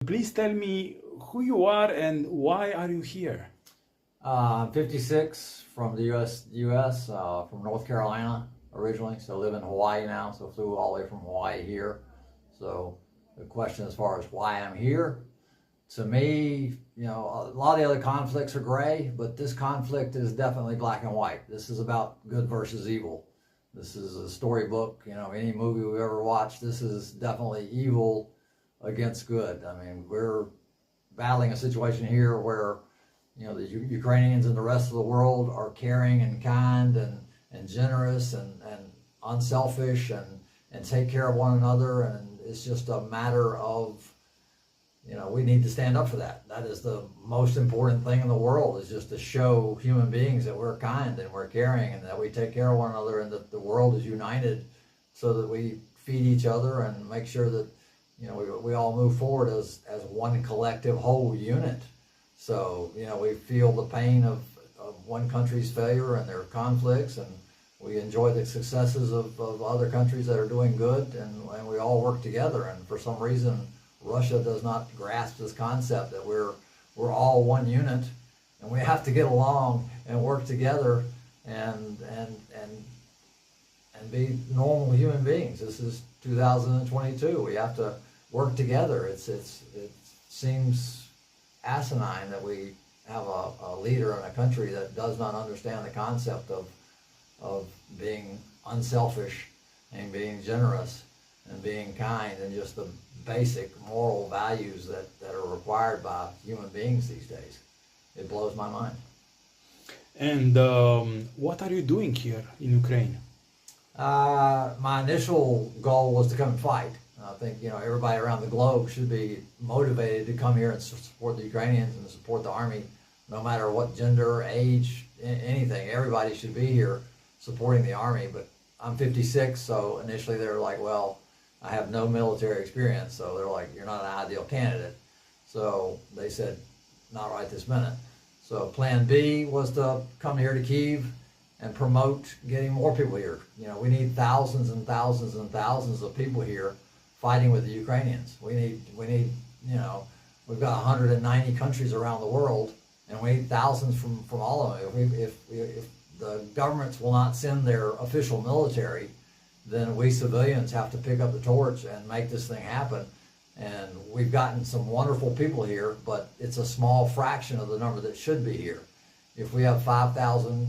Please tell me who you are and why are you here? I'm 56 from the U.S. From North Carolina originally, so live in Hawaii now, so flew all the way from Hawaii here. So the question as far as why I'm here, to me, you know, a lot of the other conflicts are gray, but this conflict is definitely black and white. This is about good versus evil. This is a storybook, you know, any movie we've ever watched, this is definitely evil against good. I mean, we're battling a situation here where, you know, the Ukrainians and the rest of the world are caring and kind and generous and unselfish and take care of one another. And it's just a matter of, you know, we need to stand up for that. That is the most important thing in the world, is just to show human beings that we're kind and we're caring and that we take care of one another and that the world is united so that we feed each other and make sure that, you know, we all move forward as one collective whole unit. So, you know, we feel the pain of one country's failure and their conflicts, and we enjoy the successes of other countries that are doing good, and we all work together. And for some reason, Russia does not grasp this concept that we're all one unit, and we have to get along and work together and be normal human beings. This is 2022. We have to work together. It seems asinine that we have a leader in a country that does not understand the concept of being unselfish and being generous and being kind and just the basic moral values that are required by human beings these days. It blows my mind. And what are you doing here in Ukraine? My initial goal was to come and fight. I think, you know, everybody around the globe should be motivated to come here and support the Ukrainians and support the army, no matter what gender, age, anything. Everybody should be here supporting the army. But I'm 56, so initially they were like, well, I have no military experience, so they're like, you're not an ideal candidate. So they said, not right this minute. So plan B was to come here to Kyiv and promote getting more people here. You know, we need thousands and thousands and thousands of people here fighting with the Ukrainians. We need, you know, we've got 190 countries around the world, and we need thousands from all of them. If the governments will not send their official military, then we civilians have to pick up the torch and make this thing happen. And we've gotten some wonderful people here, but it's a small fraction of the number that should be here. If we have 5,000,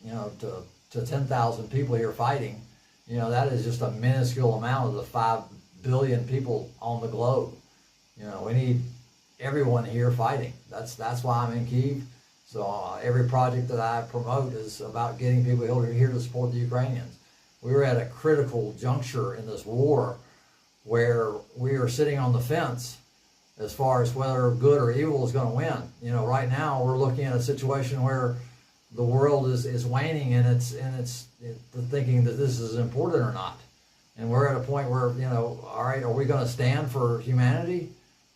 you know, to 10,000 people here fighting, you know, that is just a minuscule amount of the 5 billion people on the globe. You know, we need everyone here fighting. That's why I'm in Kyiv. So every project that I promote is about getting people here to support the Ukrainians. We were at a critical juncture in this war where we are sitting on the fence as far as whether good or evil is going to win. You know, right now we're looking at a situation where the world is waning and it's thinking that this is important or not. And we're at a point where, you know, all right, are we going to stand for humanity,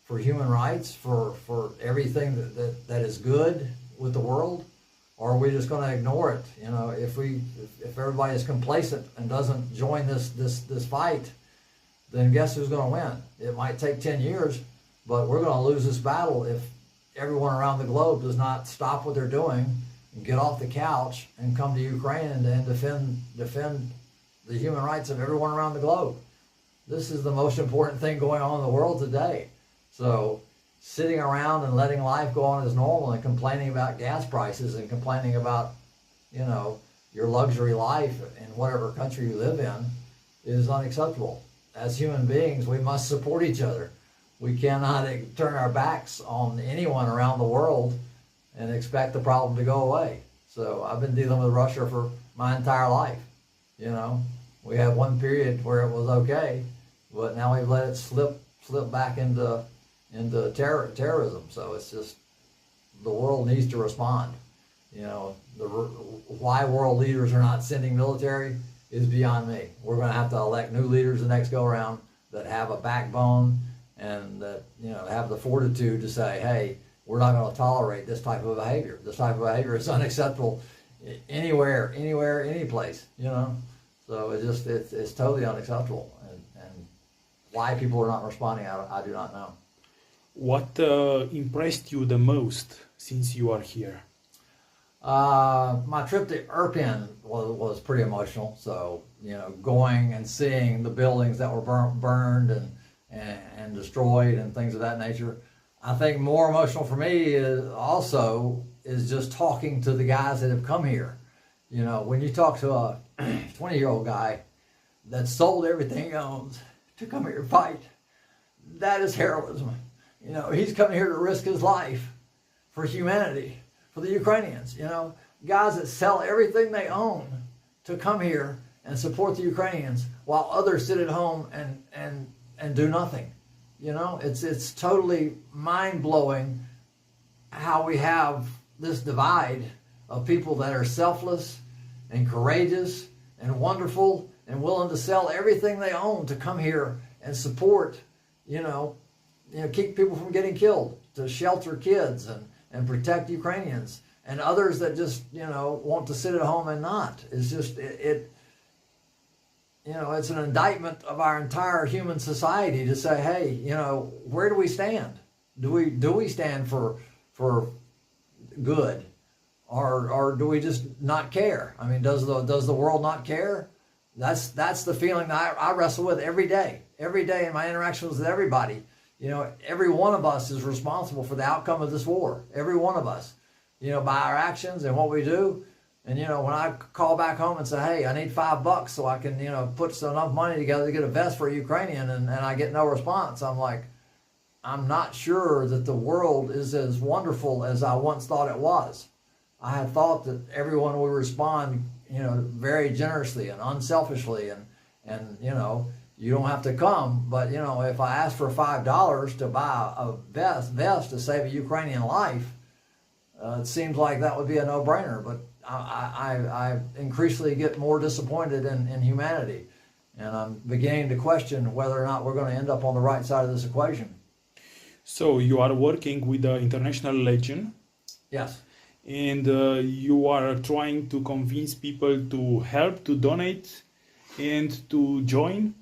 for human rights, for everything that is good with the world? Or are we just going to ignore it? You know, if everybody is complacent and doesn't join this fight, then guess who's going to win? It might take 10 years, but we're going to lose this battle if everyone around the globe does not stop what they're doing and get off the couch and come to Ukraine and defend the human rights of everyone around the globe. This is the most important thing going on in the world today. So sitting around and letting life go on as normal and complaining about gas prices and complaining about, you know, your luxury life in whatever country you live in is unacceptable. As human beings, we must support each other. We cannot turn our backs on anyone around the world and expect the problem to go away. So I've been dealing with Russia for my entire life. You know, we had one period where it was okay, but now we've let it slip back into terrorism. So it's just, the world needs to respond. You know, why world leaders are not sending military is beyond me. We're going to have to elect new leaders the next go around that have a backbone and that, you know, have the fortitude to say, hey, we're not going to tolerate this type of behavior. This type of behavior is unacceptable anywhere, any place, you know. So it's totally unacceptable. And why people are not responding, I do not know. What impressed you the most since you are here? My trip to Irpin was pretty emotional. So, going and seeing the buildings that were burned and destroyed and things of that nature. I think more emotional for me is just talking to the guys that have come here. When you talk to a 20-year-old guy that sold everything he owns to come here and fight, that is heroism. He's coming here to risk his life for humanity, for the Ukrainians. Guys that sell everything they own to come here and support the Ukrainians while others sit at home and do nothing. It's totally mind-blowing how we have this divide of people that are selfless and courageous and wonderful and willing to sell everything they own to come here and support, keep people from getting killed, to shelter kids and protect Ukrainians, and others that just, want to sit at home and not. It's just, it's an indictment of our entire human society to say, hey, where do we stand? Do we stand for good, or do we just not care? I mean, does the world not care? That's the feeling that I wrestle with every day in my interactions with everybody. Every one of us is responsible for the outcome of this war. Every one of us, by our actions and what we do. And, when I call back home and say, hey, I need $5 so I can, put enough money together to get a vest for a Ukrainian, and I get no response, I'm like, I'm not sure that the world is as wonderful as I once thought it was. I had thought that everyone would respond, very generously and unselfishly, and you don't have to come, but, if I ask for $5 to buy a vest to save a Ukrainian life, it seems like that would be a no-brainer, but I increasingly get more disappointed in humanity, and I'm beginning to question whether or not we're going to end up on the right side of this equation. So you are working with the International Legion. Yes. And you are trying to convince people to help, to donate, and to join.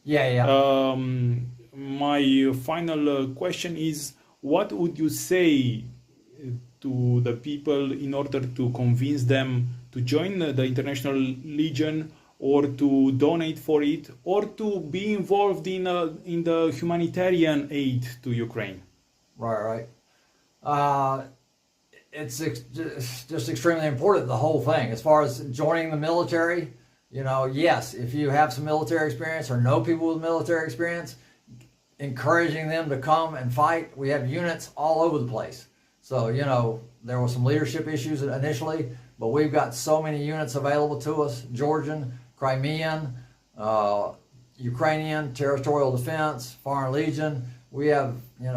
Yeah. My final question is, what would you say to the people in order to convince them to join the International Legion, or to donate for it, or to be involved in the humanitarian aid to Ukraine? Right. It's just extremely important, the whole thing. As far as joining the military, yes, if you have some military experience or know people with military experience, encouraging them to come and fight. We have units all over the place. So, there were some leadership issues initially, but we've got so many units available to us: Georgian, Crimean, Ukrainian, Territorial Defense, Foreign Legion. We have,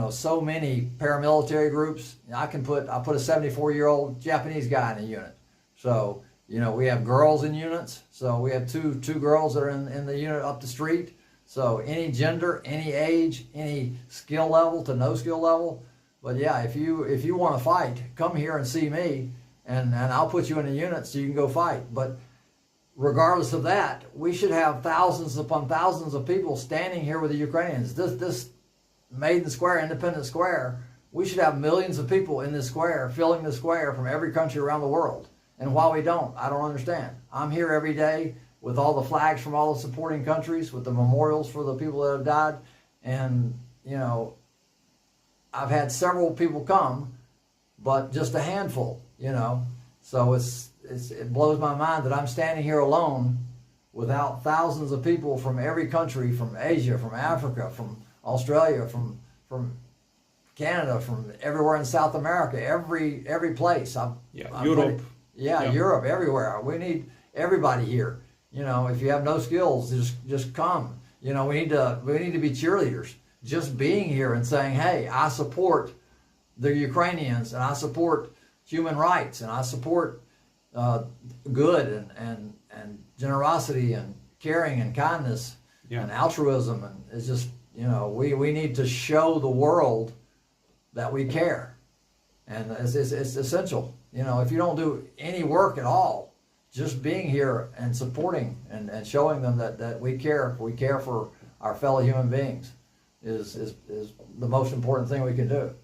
so many paramilitary groups. I put a 74-year-old Japanese guy in a unit. So, we have girls in units. So we have two girls that are in the unit up the street. So any gender, any age, any skill level to no skill level. But yeah, if you want to fight, come here and see me, and I'll put you in a unit so you can go fight. But regardless of that, we should have thousands upon thousands of people standing here with the Ukrainians. This Maiden Square, Independence Square, we should have millions of people in this square, filling the square from every country around the world. And why we don't, I don't understand. I'm here every day with all the flags from all the supporting countries, with the memorials for the people that have died. And, I've had several people come, but just a handful, So it blows my mind that I'm standing here alone without thousands of people from every country, from Asia, from Africa, from Australia, from Canada, from everywhere in South America, every place. Europe. Europe, everywhere. We need everybody here. If you have no skills, just come. We need to be cheerleaders. Just being here and saying, hey, I support the Ukrainians, and I support human rights, and I support good and generosity and caring and kindness and altruism, and it's just we need to show the world that we care, and it's essential. If you don't do any work at all, just being here and supporting and showing them that we care for our fellow human beings is the most important thing we can do.